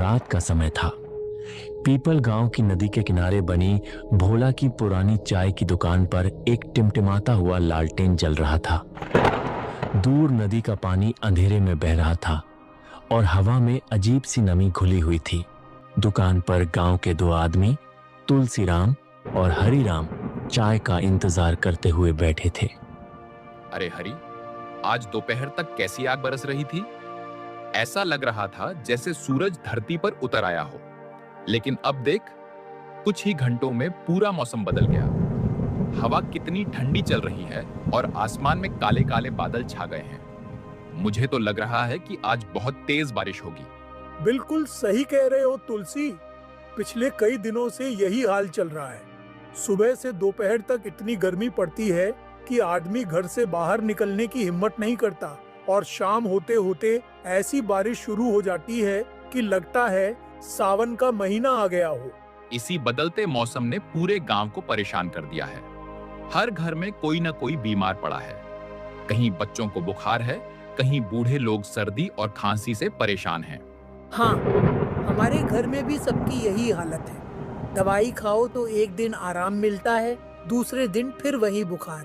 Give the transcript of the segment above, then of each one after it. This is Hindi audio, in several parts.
रात का समय था। पीपल गांव की नदी के किनारे बनी भोला की पुरानी चाय की दुकान पर एक टिमटिमाता हुआ लालटेन जल रहा था। दूर नदी का पानी अंधेरे में बह रहा था और हवा में अजीब सी नमी घुली हुई थी। दुकान पर गांव के दो आदमी तुलसीराम और हरिराम चाय का इंतजार करते हुए बैठे थे। अरे हरि, आज दोपहर तक कैसी आग बरस रही थी। ऐसा लग रहा था जैसे सूरज धरती पर उतर आया हो। लेकिन अब देख, कुछ ही घंटों में पूरा मौसम बदल गया। हवा कितनी ठंडी चल रही है और आसमान में काले काले बादल छा गए हैं। मुझे तो लग रहा है कि आज बहुत तेज बारिश होगी। बिल्कुल सही कह रहे हो तुलसी। पिछले कई दिनों से यही हाल चल रहा है। सुबह से दोपहर तक इतनी गर्मी पड़ती है कि आदमी घर से बाहर निकलने की हिम्मत नहीं करता, और शाम होते होते ऐसी बारिश शुरू हो जाती है कि लगता है सावन का महीना आ गया हो। इसी बदलते मौसम ने पूरे गांव को परेशान कर दिया है। हर घर में कोई न कोई बीमार पड़ा है। कहीं बच्चों को बुखार है, कहीं बूढ़े लोग सर्दी और खांसी से परेशान हैं। हाँ, हमारे घर में भी सबकी यही हालत है। दवाई खाओ तो एक दिन आराम मिलता है, दूसरे दिन फिर वही बुखार।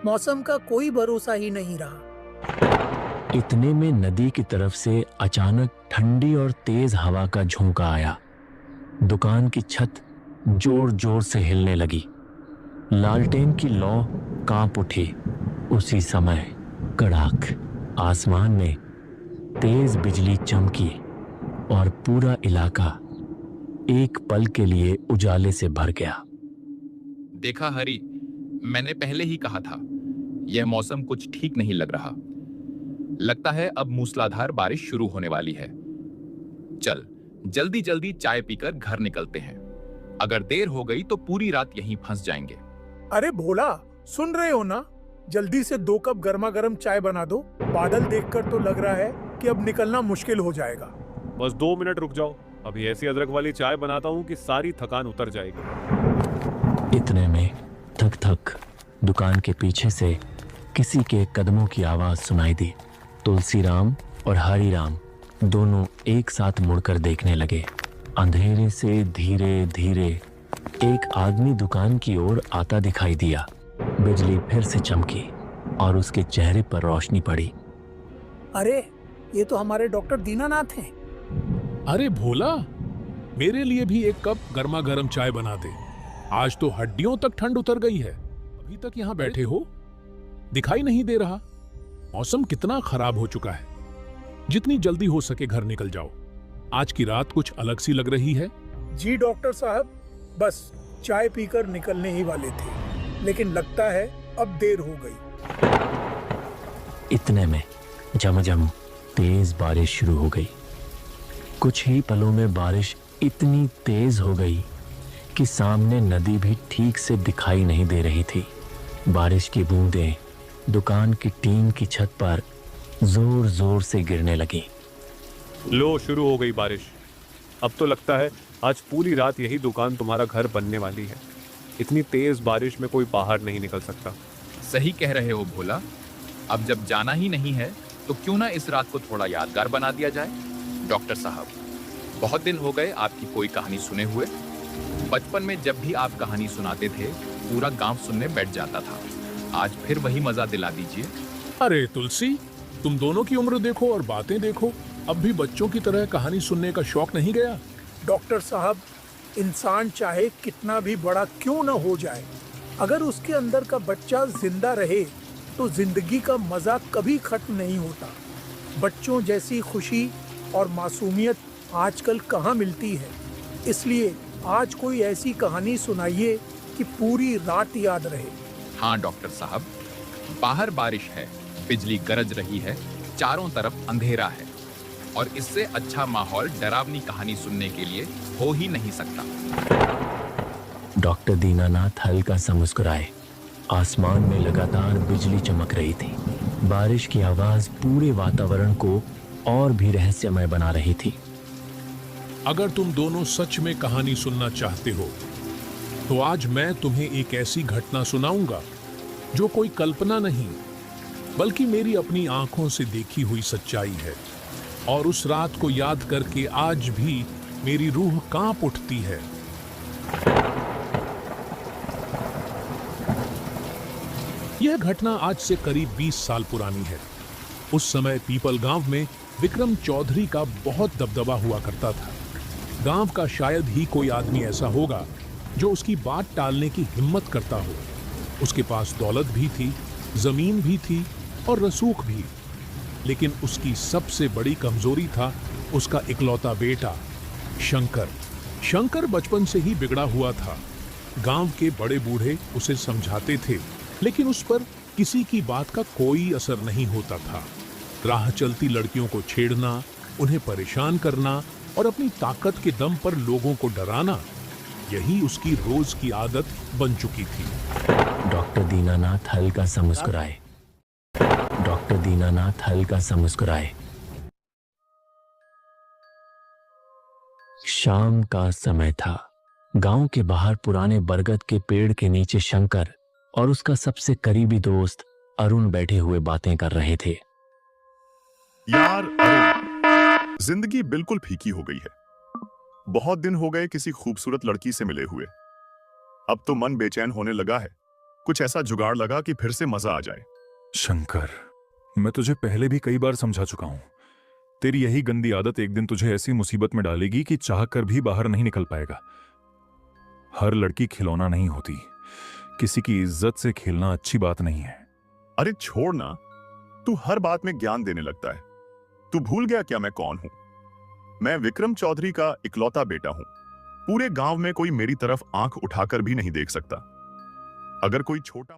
मौसम का कोई भरोसा ही नहीं रहा। इतने में नदी की तरफ से अचानक ठंडी और तेज हवा का झोंका आया। दुकान की छत जोर जोर से हिलने लगी। लालटेन की लौ कांप उठी। उसी समय कड़ाक आसमान में तेज बिजली चमकी और पूरा इलाका एक पल के लिए उजाले से भर गया। देखा हरि, मैंने पहले ही कहा था, यह मौसम कुछ ठीक नहीं लग रहा। लगता है अब मूसलाधार बारिश शुरू होने वाली है। चल जल्दी जल्दी चाय पीकर घर निकलते हैं। अगर देर हो गई तो पूरी रात यहीं फंस जाएंगे। अरे भोला, सुन रहे हो ना? जल्दी से 2 कप गर्मा गर्म चाय बना दो। बादल देखकर तो लग रहा है कि अब निकलना मुश्किल हो जाएगा। बस 2 मिनट रुक जाओ, अभी ऐसी अदरक वाली चाय बनाता हूँ कि सारी थकान उतर जाएगी। इतने में थक थक दुकान के पीछे से किसी के कदमों की आवाज सुनाई दी। तुलसीराम और हरिराम दोनों एक साथ मुड़कर देखने लगे। अंधेरे से धीरे धीरे एक आदमी दुकान की ओर आता दिखाई दिया। बिजली फिर से चमकी और उसके चेहरे पर रोशनी पड़ी। अरे, ये तो हमारे डॉक्टर दीनानाथ हैं। अरे भोला, मेरे लिए भी एक कप गर्मा गर्म चाय बना दे। आज तो हड्डियों तक ठंड उतर गई है। अभी तक यहाँ बैठे हो, दिखाई नहीं दे रहा। मौसम कितना खराब हो चुका है। जितनी जल्दी हो सके घर निकल जाओ। आज की रात कुछ अलग सी लग रही है। जी डॉक्टर साहब, बस चाय पीकर निकलने ही वाले थे, लेकिन लगता है अब देर हो गई। इतने में झमझम तेज बारिश शुरू हो गई। कुछ ही पलों में बारिश इतनी तेज हो गई कि सामने नदी भी ठीक से दिखाई नहीं दे रही थी। बारिश की बूंदें दुकान की टीन की छत पर जोर जोर से गिरने लगी। लो, शुरू हो गई बारिश। अब तो लगता है आज पूरी रात यही दुकान तुम्हारा घर बनने वाली है। इतनी तेज बारिश में कोई बाहर नहीं निकल सकता। सही कह रहे हो भोला। अब जब जाना ही नहीं है तो क्यों ना इस रात को थोड़ा यादगार बना दिया जाए। डॉक्टर साहब, बहुत दिन हो गए आपकी कोई कहानी सुने हुए। बचपन में जब भी आप कहानी सुनाते थे, पूरा गांव सुनने बैठ जाता था। आज फिर वही मजा दिला दीजिए। अरे तुलसी, तुम दोनों की उम्र देखो और बातें देखो। अब भी बच्चों की तरह कहानी सुनने का शौक नहीं गया। डॉक्टर साहब, इंसान चाहे कितना भी बड़ा क्यों न हो जाए, अगर उसके अंदर का बच्चा जिंदा रहे तो जिंदगी का मजा कभी खत्म नहीं होता। बच्चों जैसी खुशी और मासूमियत आजकल कहाँ मिलती है। इसलिए आज कोई ऐसी कहानी सुनाइए कि पूरी रात याद रहे। हाँ डॉक्टर साहब, बाहर बारिश है, बिजली गरज रही है, चारों तरफ अंधेरा है, और इससे अच्छा माहौल डरावनी कहानी सुनने के लिए हो ही नहीं सकता। डॉक्टर दीनानाथ हल्का सा मुस्कुराए। आसमान में लगातार बिजली चमक रही थी। बारिश की आवाज पूरे वातावरण को और भी रहस्यमय बना रही थी। अगर तुम दोनों सच में कहानी सुनना चाहते हो तो आज मैं तुम्हें एक ऐसी घटना सुनाऊंगा जो कोई कल्पना नहीं बल्कि मेरी अपनी आंखों से देखी हुई सच्चाई है। और उस रात को याद करके आज भी मेरी रूह कांप उठती है। यह घटना आज से करीब 20 साल पुरानी है। उस समय पीपल गांव में विक्रम चौधरी का बहुत दबदबा हुआ करता था। गांव का शायद ही कोई आदमी ऐसा होगा जो उसकी बात टालने की हिम्मत करता हो। उसके पास दौलत भी थी, जमीन भी थी और रसूख भी, लेकिन उसकी सबसे बड़ी कमजोरी था उसका इकलौता बेटा शंकर। शंकर बचपन से ही बिगड़ा हुआ था। गांव के बड़े बूढ़े उसे समझाते थे, लेकिन उस पर किसी की बात का कोई असर नहीं होता था। राह चलती लड़कियों को छेड़ना, उन्हें परेशान करना और अपनी ताकत के दम पर लोगों को डराना, यही उसकी रोज की आदत बन चुकी थी। डॉक्टर दीनानाथ हल्का सा मुस्कुराए। डॉक्टर दीनानाथ हल्का सा मुस्कुराए। शाम का समय था। गांव के बाहर पुराने बरगद के पेड़ के नीचे शंकर और उसका सबसे करीबी दोस्त अरुण बैठे हुए बातें कर रहे थे। यार अरुण, जिंदगी बिल्कुल फीकी हो गई है। बहुत दिन हो गए किसी खूबसूरत लड़की से मिले हुए। अब तो मन बेचैन होने लगा है। कुछ ऐसा जुगाड़ लगा कि फिर से मजा आ जाए। शंकर, मैं तुझे पहले भी कई बार समझा चुका हूं। तेरी यही गंदी आदत एक दिन तुझे ऐसी मुसीबत में डालेगी कि चाह कर भी बाहर नहीं निकल पाएगा। हर लड़की खिलौना नहीं होती। किसी की इज्जत से खेलना अच्छी बात नहीं है। अरे छोड़ ना, तू हर बात में ज्ञान देने लगता है। तू भूल गया क्या मैं कौन हूं? मैं विक्रम चौधरी का इकलौता बेटा हूं। पूरे गांव में कोई मेरी तरफ आंख उठाकर भी नहीं देख सकता। अगर कोई छोटा